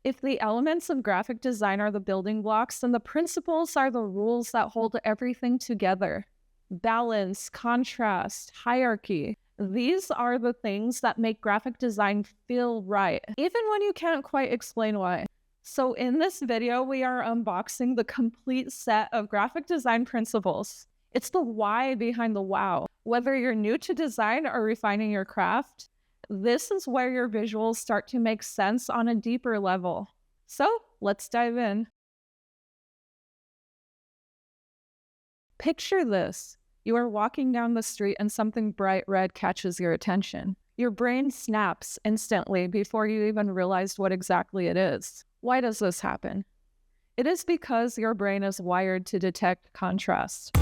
If the elements of graphic design are the building blocks, then the principles are the rules that hold everything together. Balance, contrast, hierarchy. These are the things that make graphic design feel right, even when you can't quite explain why. So in this video, we are unboxing the complete set of graphic design principles. It's the why behind the wow. Whether you're new to design or refining your craft, this is where your visuals start to make sense on a deeper level. So let's dive in. Picture this. You are walking down the street and something bright red catches your attention. Your brain snaps instantly before you even realized what exactly it is. Why does this happen? It is because your brain is wired to detect contrast.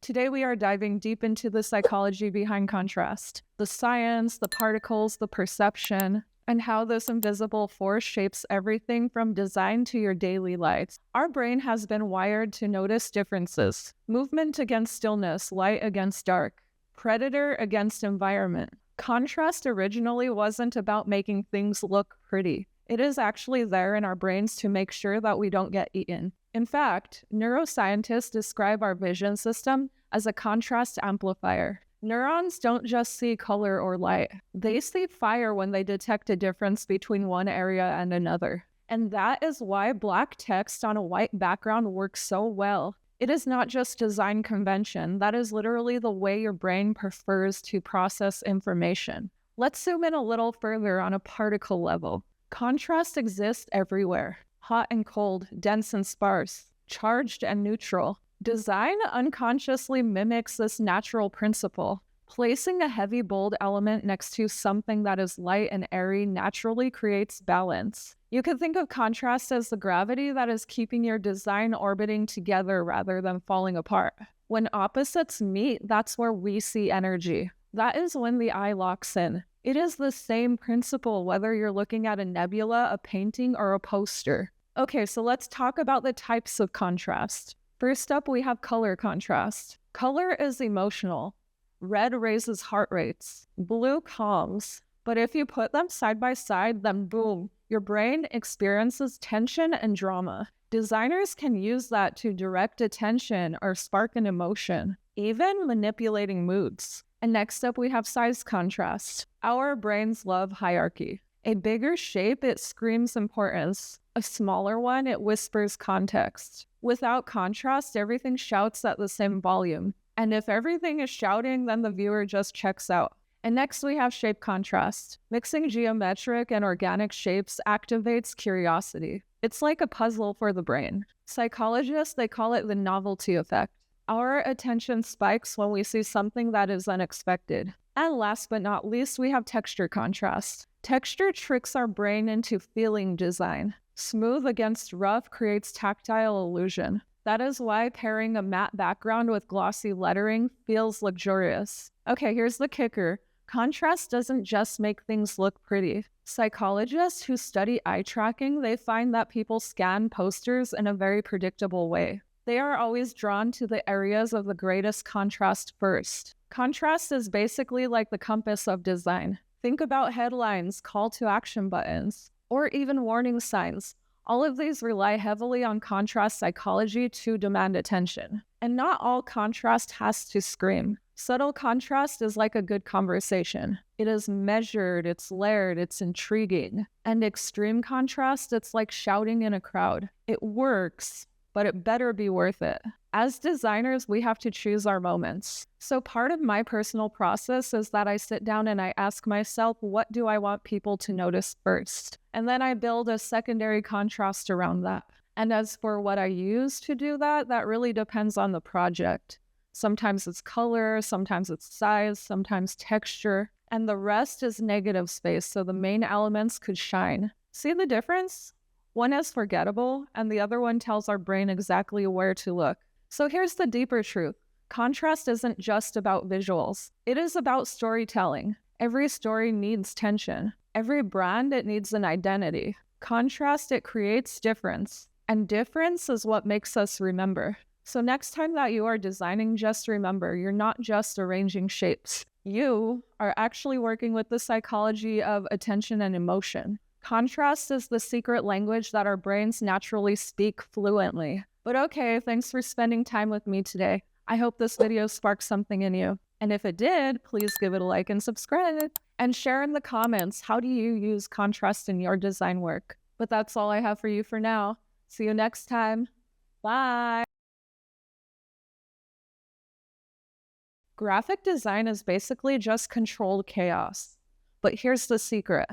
Today we are diving deep into the psychology behind contrast, the science, the particles, the perception, and how this invisible force shapes everything from design to your daily life. Our brain has been wired to notice differences: movement against stillness, light against dark, predator against environment. Contrast originally wasn't about making things look pretty. It is actually there in our brains to make sure that we don't get eaten. In fact, neuroscientists describe our vision system as a contrast amplifier. Neurons don't just see color or light. They see fire when they detect a difference between one area and another. And that is why black text on a white background works so well. It is not just design convention. That is literally the way your brain prefers to process information. Let's zoom in a little further on a particle level. Contrast exists everywhere. Hot and cold, dense and sparse, charged and neutral. Design unconsciously mimics this natural principle. Placing a heavy, bold element next to something that is light and airy naturally creates balance. You can think of contrast as the gravity that is keeping your design orbiting together rather than falling apart. When opposites meet, that's where we see energy. That is when the eye locks in. It is the same principle whether you're looking at a nebula, a painting, or a poster. Okay, so let's talk about the types of contrast. First up, we have color contrast. Color is emotional. Red raises heart rates. Blue calms. But if you put them side by side, then boom, your brain experiences tension and drama. Designers can use that to direct attention or spark an emotion, even manipulating moods. And next up, we have size contrast. Our brains love hierarchy. A bigger shape, it screams importance. A smaller one, it whispers context. Without contrast, everything shouts at the same volume. And if everything is shouting, then the viewer just checks out. And next we have shape contrast. Mixing geometric and organic shapes activates curiosity. It's like a puzzle for the brain. Psychologists, they call it the novelty effect. Our attention spikes when we see something that is unexpected. And last but not least, we have texture contrast. Texture tricks our brain into feeling design. Smooth against rough creates tactile illusion. That is why pairing a matte background with glossy lettering feels luxurious. Okay, here's the kicker. Contrast doesn't just make things look pretty. Psychologists who study eye tracking, they find that people scan posters in a very predictable way. They are always drawn to the areas of the greatest contrast first. Contrast is basically like the compass of design. Think about headlines, call to action buttons, or even warning signs. All of these rely heavily on contrast psychology to demand attention. And not all contrast has to scream. Subtle contrast is like a good conversation. It is measured, it's layered, it's intriguing. And extreme contrast, it's like shouting in a crowd. It works, but it better be worth it. As designers, we have to choose our moments. So part of my personal process is that I sit down and I ask myself, what do I want people to notice first? And then I build a secondary contrast around that. And as for what I use to do that, that really depends on the project. Sometimes it's color, sometimes it's size, sometimes texture, and the rest is negative space, so the main elements could shine. See the difference? One is forgettable, and the other one tells our brain exactly where to look. So here's the deeper truth. Contrast isn't just about visuals. It is about storytelling. Every story needs tension. Every brand, it needs an identity. Contrast, it creates difference. And difference is what makes us remember. So next time that you are designing, just remember, you're not just arranging shapes. You are actually working with the psychology of attention and emotion. Contrast is the secret language that our brains naturally speak fluently. But okay, thanks for spending time with me today. I hope this video sparked something in you. And if it did, please give it a like and subscribe. And share in the comments, how do you use contrast in your design work? But that's all I have for you for now. See you next time. Bye. Graphic design is basically just controlled chaos. But here's the secret.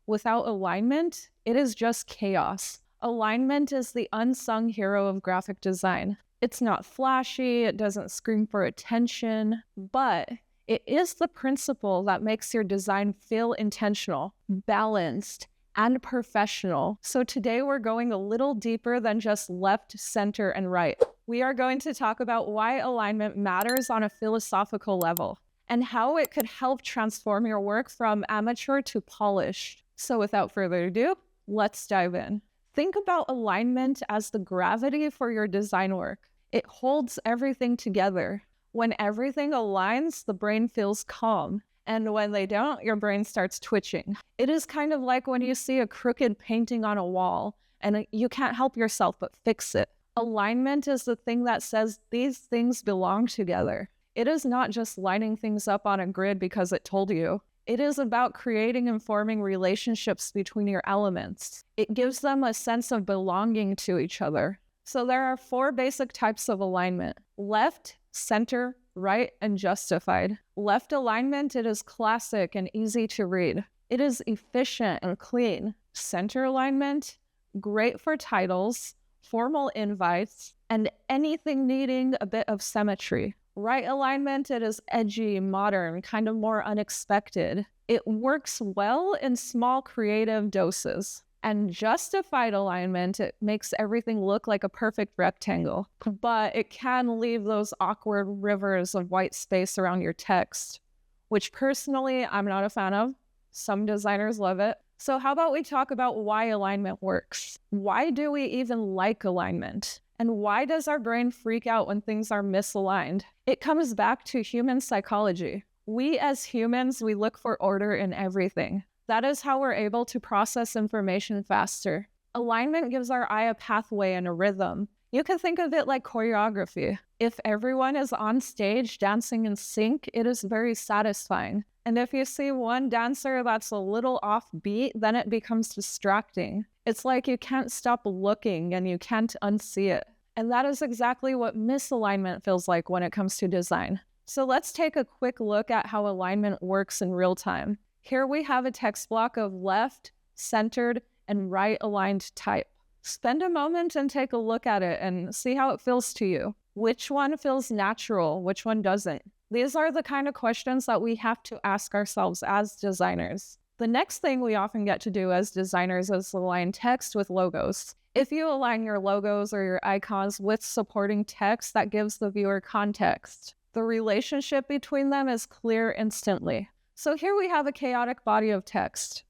Without alignment, it is just chaos. Alignment is the unsung hero of graphic design. It's not flashy, it doesn't scream for attention, but it is the principle that makes your design feel intentional, balanced, and professional. So today we're going a little deeper than just left, center, and right. We are going to talk about why alignment matters on a philosophical level and how it could help transform your work from amateur to polished. So without further ado, let's dive in. Think about alignment as the gravity for your design work. It holds everything together. When everything aligns, the brain feels calm. And when they don't, your brain starts twitching. It is kind of like when you see a crooked painting on a wall and you can't help yourself but fix it. Alignment is the thing that says these things belong together. It is not just lining things up on a grid because it told you. It is about creating and forming relationships between your elements. It gives them a sense of belonging to each other. So there are 4 basic types of alignment: left, center, right, and justified. Left alignment, it is classic and easy to read. It is efficient and clean. Center alignment, great for titles, formal invites, and anything needing a bit of symmetry. Right alignment, it is edgy, modern, kind of more unexpected. It works well in small creative doses. And justified alignment, it makes everything look like a perfect rectangle, but it can leave those awkward rivers of white space around your text, which personally I'm not a fan of. Some designers love it. So how about we talk about why alignment works? Why do we even like alignment? And why does our brain freak out when things are misaligned? It comes back to human psychology. We as humans, we look for order in everything. That is how we're able to process information faster. Alignment gives our eye a pathway and a rhythm. You can think of it like choreography. If everyone is on stage dancing in sync, it is very satisfying. And if you see one dancer that's a little offbeat, then it becomes distracting. It's like you can't stop looking and you can't unsee it. And that is exactly what misalignment feels like when it comes to design. So let's take a quick look at how alignment works in real time. Here we have a text block of left, centered, and right aligned type. Spend a moment and take a look at it and see how it feels to you. Which one feels natural? Which one doesn't? These are the kind of questions that we have to ask ourselves as designers. The next thing we often get to do as designers is align text with logos. If you align your logos or your icons with supporting text, that gives the viewer context. The relationship between them is clear instantly. So here we have a chaotic body of text.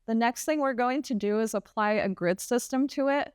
The next thing we're going to do is apply a grid system to it.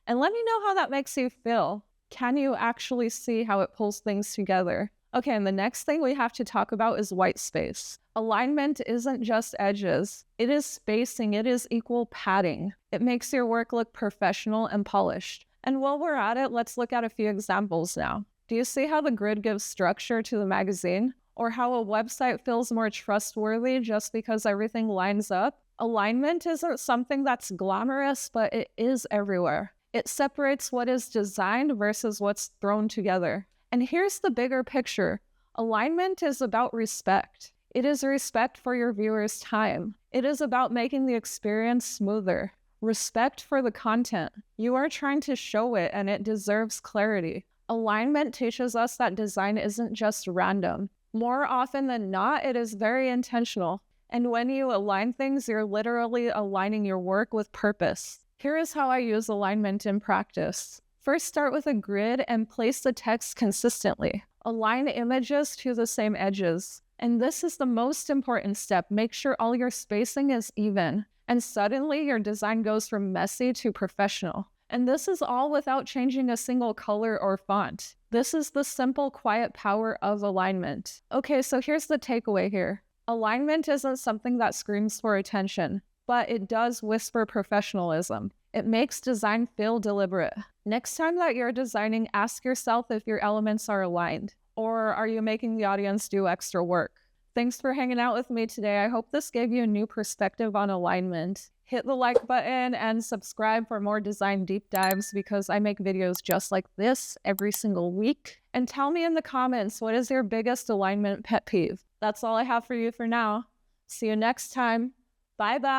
And let me know how that makes you feel. Can you actually see how it pulls things together? Okay, and the next thing we have to talk about is white space. Alignment isn't just edges. It is spacing. It is equal padding. It makes your work look professional and polished. And while we're at it, let's look at a few examples now. Do you see how the grid gives structure to the magazine? Or how a website feels more trustworthy just because everything lines up? Alignment isn't something that's glamorous, but it is everywhere. It separates what is designed versus what's thrown together. And here's the bigger picture. Alignment is about respect. It is respect for your viewers' time. It is about making the experience smoother. Respect for the content. You are trying to show it and it deserves clarity. Alignment teaches us that design isn't just random. More often than not, it is very intentional. And when you align things, you're literally aligning your work with purpose. Here is how I use alignment in practice. First, start with a grid and place the text consistently. Align images to the same edges. And this is the most important step. Make sure all your spacing is even. And suddenly, your design goes from messy to professional. And this is all without changing a single color or font. This is the simple, quiet power of alignment. Okay, so here's the takeaway here. Alignment isn't something that screams for attention, but it does whisper professionalism. It makes design feel deliberate. Next time that you're designing, ask yourself if your elements are aligned, or are you making the audience do extra work? Thanks for hanging out with me today. I hope this gave you a new perspective on alignment. Hit the like button and subscribe for more design deep dives because I make videos just like this every single week. And tell me in the comments, what is your biggest alignment pet peeve? That's all I have for you for now. See you next time. Bye-bye.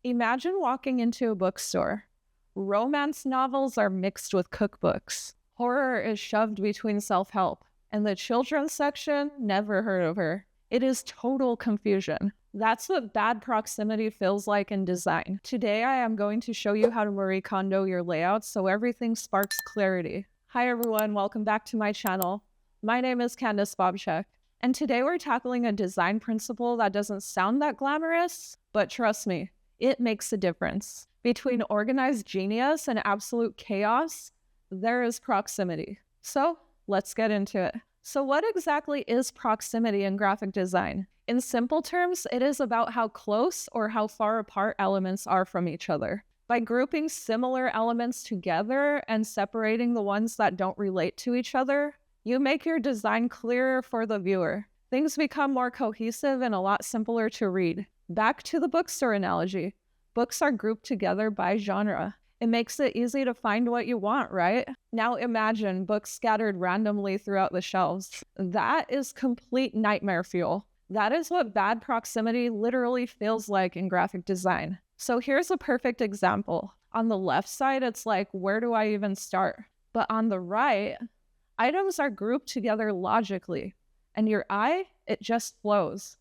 Imagine walking into a bookstore. Romance novels are mixed with cookbooks. Horror is shoved between self-help. And the children's section, never heard of her. It is total confusion. That's what bad proximity feels like in design. Today, I am going to show you how to Marie Kondo your layout so everything sparks clarity. Hi everyone, welcome back to my channel. My name is Candice Bobchak, and today we're tackling a design principle that doesn't sound that glamorous, but trust me, it makes a difference. Between organized genius and absolute chaos, there is proximity. So, let's get into it. So what exactly is proximity in graphic design? In simple terms, it is about how close or how far apart elements are from each other. By grouping similar elements together and separating the ones that don't relate to each other, you make your design clearer for the viewer. Things become more cohesive and a lot simpler to read. Back to the bookstore analogy. Books are grouped together by genre. It makes it easy to find what you want, right? Now imagine books scattered randomly throughout the shelves. That is complete nightmare fuel. That is what bad proximity literally feels like in graphic design. So here's a perfect example. On the left side, it's like, where do I even start? But on the right, items are grouped together logically, and your eye, it just flows.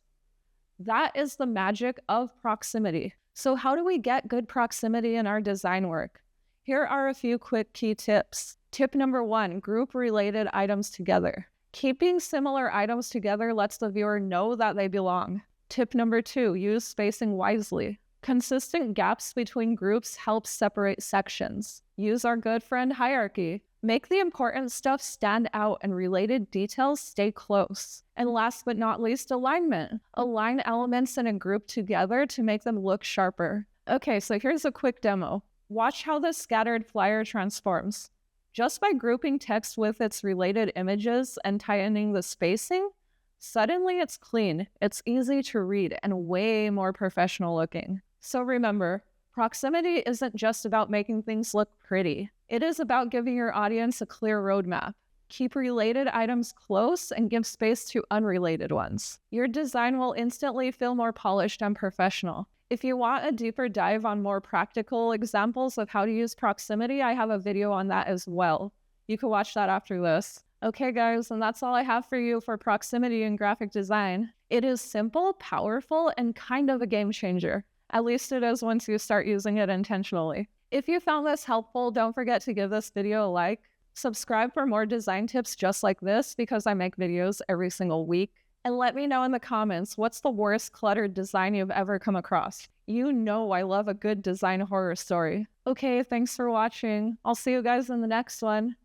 That is the magic of proximity. So how do we get good proximity in our design work? Here are a few quick key tips. Tip number 1, group related items together. Keeping similar items together lets the viewer know that they belong. Tip number 2, use spacing wisely. Consistent gaps between groups help separate sections. Use our good friend hierarchy. Make the important stuff stand out and related details stay close. And last but not least, alignment. Align elements in a group together to make them look sharper. Okay, so here's a quick demo. Watch how the scattered flyer transforms. Just by grouping text with its related images and tightening the spacing, suddenly it's clean, it's easy to read, and way more professional looking. So remember, proximity isn't just about making things look pretty. It is about giving your audience a clear roadmap. Keep related items close and give space to unrelated ones. Your design will instantly feel more polished and professional. If you want a deeper dive on more practical examples of how to use proximity, I have a video on that as well. You can watch that after this. Okay guys, and that's all I have for you for proximity in graphic design. It is simple, powerful, and kind of a game changer. At least it is once you start using it intentionally. If you found this helpful, don't forget to give this video a like. Subscribe for more design tips just like this because I make videos every single week. And let me know in the comments, what's the worst cluttered design you've ever come across? You know I love a good design horror story. Okay, thanks for watching. I'll see you guys in the next one.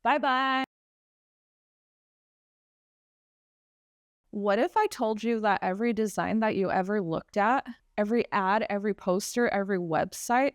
Bye-bye. What if I told you that every design that you ever looked at, every ad, every poster, every website,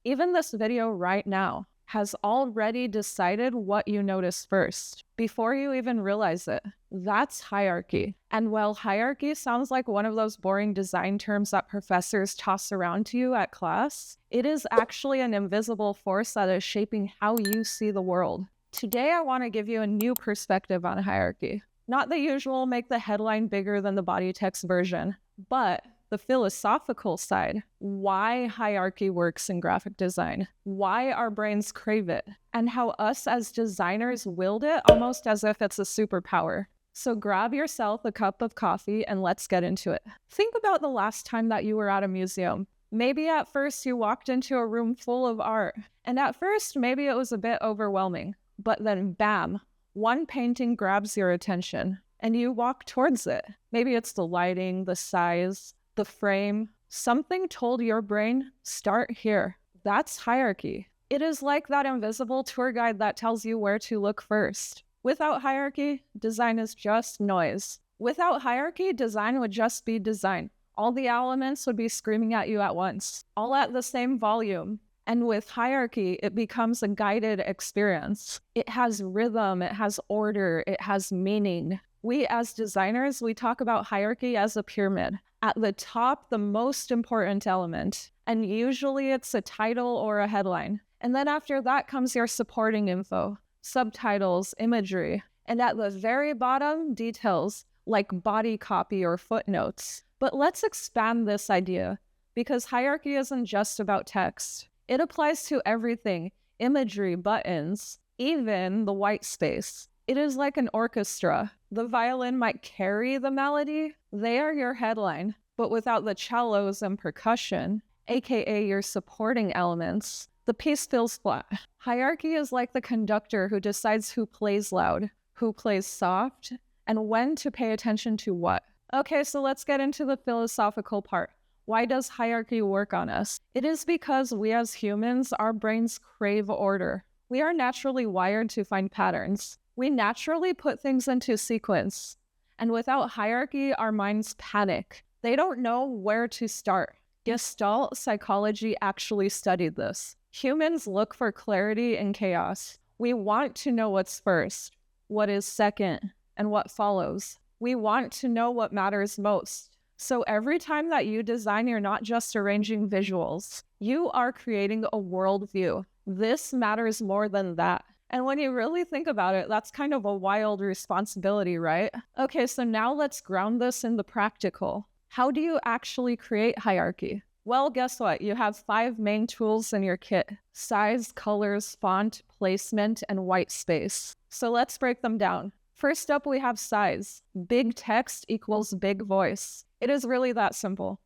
even this video right now, has already decided what you notice first, before you even realize it? That's hierarchy. And while hierarchy sounds like one of those boring design terms that professors toss around to you at class, it is actually an invisible force that is shaping how you see the world. Today, I want to give you a new perspective on hierarchy. Not the usual make the headline bigger than the body text version, but the philosophical side. Why hierarchy works in graphic design, why our brains crave it, and how us as designers wield it almost as if it's a superpower. So grab yourself a cup of coffee and let's get into it. Think about the last time that you were at a museum. Maybe at first you walked into a room full of art, and at first maybe it was a bit overwhelming, but then bam, one painting grabs your attention and you walk towards it. Maybe it's the lighting, the size, the frame, Something told your brain, start here. That's hierarchy. It is like that invisible tour guide that tells you where to look first. Without hierarchy, design is just noise. Without hierarchy, design would just be design. All the elements would be screaming at you at once, all at the same volume. And with hierarchy, it becomes a guided experience. It has rhythm, it has order, it has meaning. We as designers, we talk about hierarchy as a pyramid. At the top, the most important element, and usually it's a title or a headline. And then after that comes your supporting info, subtitles, imagery, and at the very bottom, details like body copy or footnotes. But let's expand this idea, because hierarchy isn't just about text. It applies to everything, imagery, buttons, even the white space. It is like an orchestra. The violin might carry the melody. They are your headline, but without the cellos and percussion, aka your supporting elements, the piece feels flat. Hierarchy is like the conductor who decides who plays loud, who plays soft, and when to pay attention to what. Okay, so let's get into the philosophical part. Why does hierarchy work on us? It is because we as humans, our brains crave order. We are naturally wired to find patterns. We naturally put things into sequence. And without hierarchy, our minds panic. They don't know where to start. Gestalt psychology actually studied this. Humans look for clarity in chaos. We want to know what's first, what is second, and what follows. We want to know what matters most. So every time that you design, you're not just arranging visuals. You are creating a worldview. This matters more than that. And when you really think about it, that's kind of a wild responsibility, right? Okay, so now let's ground this in the practical. How do you actually create hierarchy? Well, guess what? You have 5 main tools in your kit: size, colors, font, placement, and white space. So let's break them down. First up, we have size. Big text equals big voice. It is really that simple.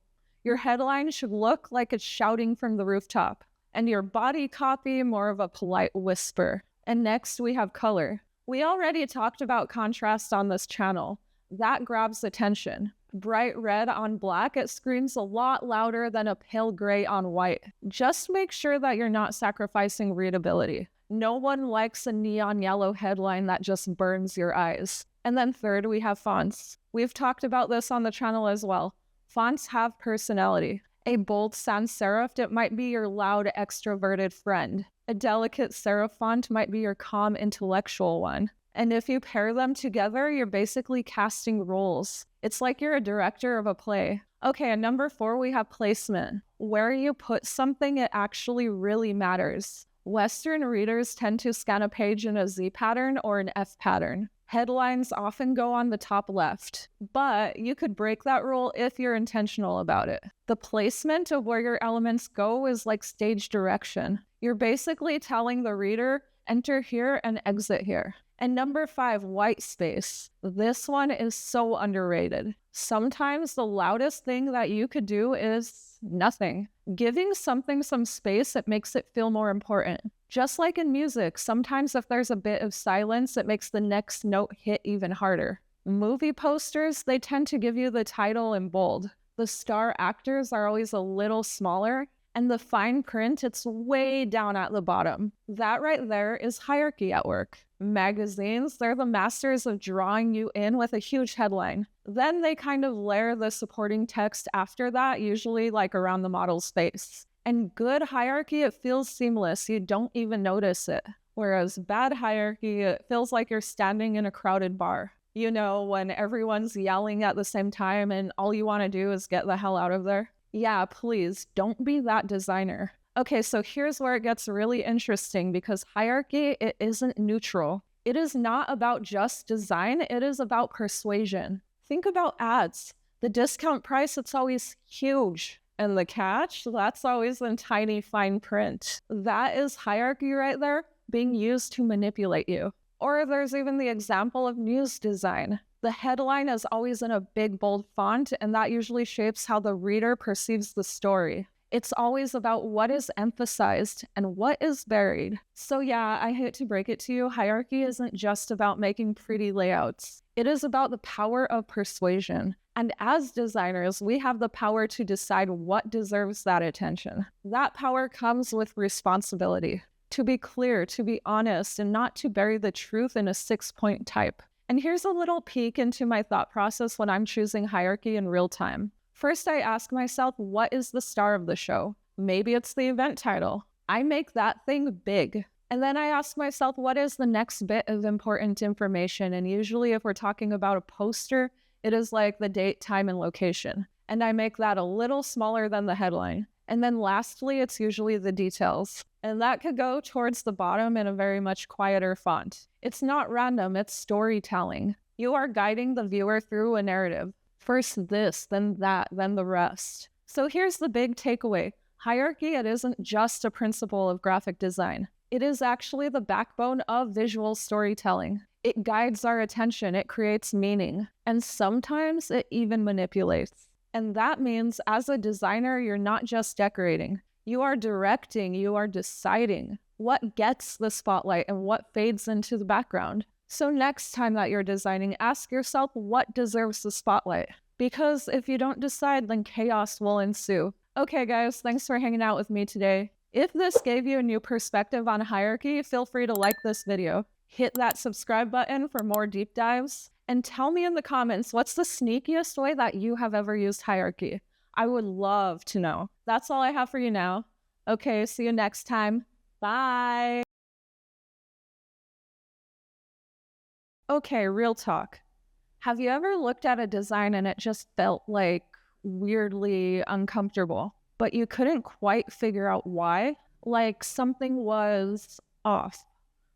Your headline should look like it's shouting from the rooftop, and your body copy more of a polite whisper. And next, we have color. We already talked about contrast on this channel. That grabs attention. Bright red on black, it screams a lot louder than a pale gray on white. Just make sure that you're not sacrificing readability. No one likes a neon yellow headline that just burns your eyes. And then third, we have fonts. We've talked about this on the channel as well. Fonts have personality. A bold sans serif, it might be your loud, extroverted friend. A delicate serif font might be your calm, intellectual one. And if you pair them together, you're basically casting roles. It's like you're a director of a play. Okay, and number 4, we have placement. Where you put something, it actually really matters. Western readers tend to scan a page in a Z pattern or an F pattern. Headlines often go on the top left, but you could break that rule if you're intentional about it. The placement of where your elements go is like stage direction. You're basically telling the reader, enter here and exit here. And number 5, white space. This one is so underrated. Sometimes the loudest thing that you could do is nothing. Giving something some space, it makes it feel more important. Just like in music, sometimes if there's a bit of silence, it makes the next note hit even harder. Movie posters, they tend to give you the title in bold. The star actors are always a little smaller, and the fine print, it's way down at the bottom. That right there is hierarchy at work. Magazines, they're the masters of drawing you in with a huge headline. Then they kind of layer the supporting text after that, usually like around the model's face. And good hierarchy, it feels seamless. You don't even notice it. Whereas bad hierarchy, it feels like you're standing in a crowded bar. You know, when everyone's yelling at the same time and all you want to do is get the hell out of there. Yeah, please, don't be that designer. Okay, so here's where it gets really interesting, because hierarchy, it isn't neutral. It is not about just design, it is about persuasion. Think about ads. The discount price, it's always huge. And the catch, that's always in tiny fine print. That is hierarchy right there, being used to manipulate you. Or there's even the example of news design. The headline is always in a big, bold font, and that usually shapes how the reader perceives the story. It's always about what is emphasized and what is buried. So yeah, I hate to break it to you, hierarchy isn't just about making pretty layouts. It is about the power of persuasion. And as designers, we have the power to decide what deserves that attention. That power comes with responsibility. To be clear, to be honest, and not to bury the truth in a 6-point type. And here's a little peek into my thought process when I'm choosing hierarchy in real time. First, I ask myself, what is the star of the show? Maybe it's the event title. I make that thing big. And then I ask myself, what is the next bit of important information? And usually if we're talking about a poster, it is like the date, time, and location. And I make that a little smaller than the headline. And then lastly, it's usually the details. And that could go towards the bottom in a very much quieter font. It's not random, it's storytelling. You are guiding the viewer through a narrative. First this, then that, then the rest. So here's the big takeaway. Hierarchy, it isn't just a principle of graphic design. It is actually the backbone of visual storytelling. It guides our attention, it creates meaning, and sometimes it even manipulates. And that means as a designer, you're not just decorating. You are directing, you are deciding what gets the spotlight and what fades into the background. So next time that you're designing, ask yourself what deserves the spotlight. Because if you don't decide, then chaos will ensue. Okay guys, thanks for hanging out with me today. If this gave you a new perspective on hierarchy, feel free to like this video. Hit that subscribe button for more deep dives. And tell me in the comments, what's the sneakiest way that you have ever used hierarchy? I would love to know. That's all I have for you now. Okay, see you next time. Bye. Okay, real talk. Have you ever looked at a design and it just felt like weirdly uncomfortable, but you couldn't quite figure out why? Like something was off,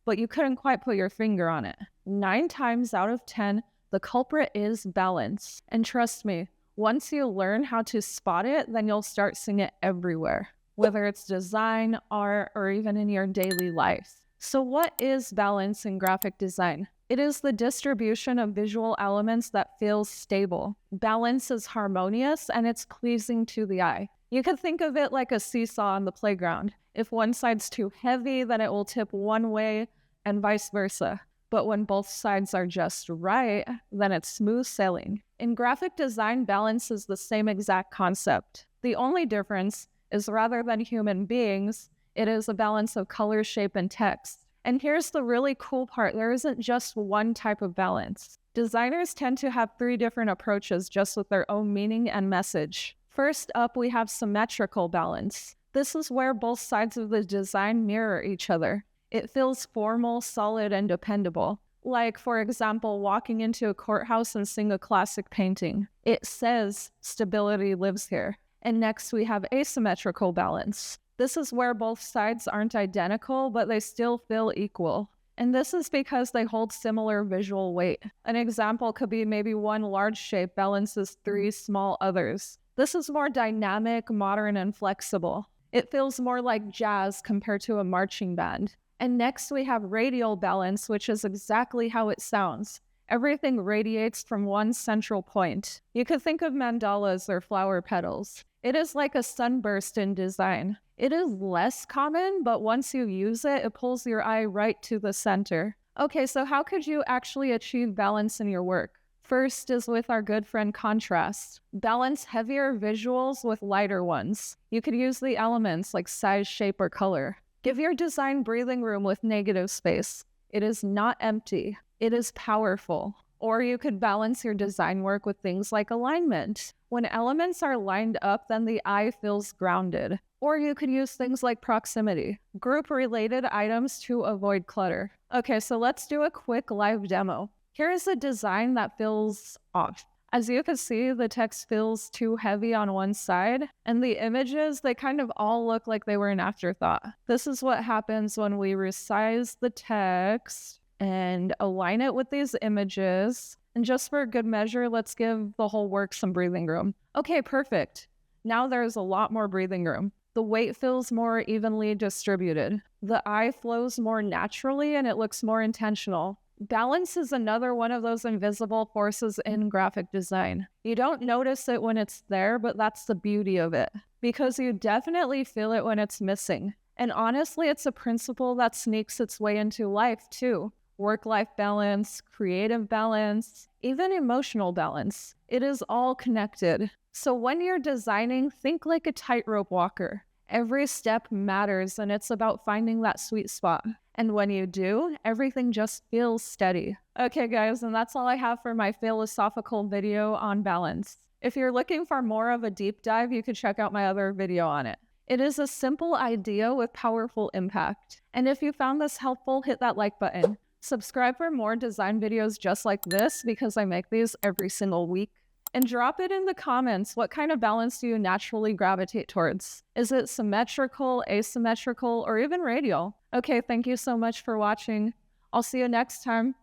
but you couldn't quite put your finger on it. 9 times out of 10, the culprit is balance. And trust me, once you learn how to spot it, then you'll start seeing it everywhere, whether it's design, art, or even in your daily life. So what is balance in graphic design? It is the distribution of visual elements that feels stable. Balance is harmonious and it's pleasing to the eye. You could think of it like a seesaw on the playground. If one side's too heavy, then it will tip one way and vice versa. But when both sides are just right, then it's smooth sailing. In graphic design, balance is the same exact concept. The only difference is rather than human beings, it is a balance of color, shape, and text. And here's the really cool part, there isn't just one type of balance. Designers tend to have 3 different approaches just with their own meaning and message. First up, we have symmetrical balance. This is where both sides of the design mirror each other. It feels formal, solid, and dependable. Like, for example, walking into a courthouse and seeing a classic painting. It says, stability lives here. And next we have asymmetrical balance. This is where both sides aren't identical, but they still feel equal. And this is because they hold similar visual weight. An example could be maybe one large shape balances 3 small others. This is more dynamic, modern, and flexible. It feels more like jazz compared to a marching band. And next we have radial balance, which is exactly how it sounds. Everything radiates from one central point. You could think of mandalas or flower petals. It is like a sunburst in design. It is less common, but once you use it, it pulls your eye right to the center. Okay, so how could you actually achieve balance in your work? First is with our good friend contrast. Balance heavier visuals with lighter ones. You could use the elements like size, shape, or color. Give your design breathing room with negative space. It is not empty. It is powerful. Or you could balance your design work with things like alignment. When elements are lined up, then the eye feels grounded. Or you could use things like proximity. Group related items to avoid clutter. Okay, so let's do a quick live demo. Here is a design that feels off. As you can see, the text feels too heavy on one side, and the images, they kind of all look like they were an afterthought. This is what happens when we resize the text and align it with these images. And just for good measure, let's give the whole work some breathing room. Okay, perfect. Now there's a lot more breathing room. The weight feels more evenly distributed. The eye flows more naturally and it looks more intentional. Balance is another one of those invisible forces in graphic design. You don't notice it when it's there, but that's the beauty of it, because you definitely feel it when it's missing. And honestly, it's a principle that sneaks its way into life too. work-life balance, creative balance, even emotional balance. It is all connected. So when you're designing, think like a tightrope walker. Every step matters, and it's about finding that sweet spot. And when you do, everything just feels steady. Okay, guys, and that's all I have for my philosophical video on balance. If you're looking for more of a deep dive, you could check out my other video on it. It is a simple idea with powerful impact. And if you found this helpful, hit that like button. Subscribe for more design videos just like this because I make these every single week. And drop it in the comments. What kind of balance do you naturally gravitate towards? Is it symmetrical, asymmetrical, or even radial? Okay, thank you so much for watching. I'll see you next time.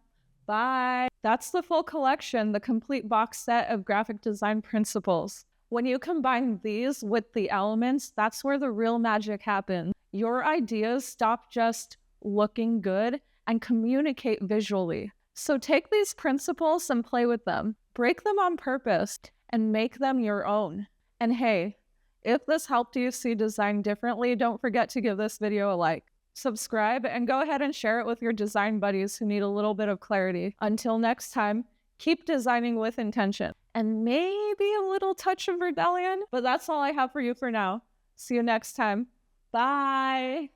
Bye. That's the full collection, the complete box set of graphic design principles. When you combine these with the elements, that's where the real magic happens. Your ideas stop just looking good and communicate visually. So take these principles and play with them. Break them on purpose and make them your own. And hey, if this helped you see design differently, don't forget to give this video a like. Subscribe and go ahead and share it with your design buddies who need a little bit of clarity. Until next time, keep designing with intention and maybe a little touch of rebellion, but that's all I have for you for now. See you next time. Bye.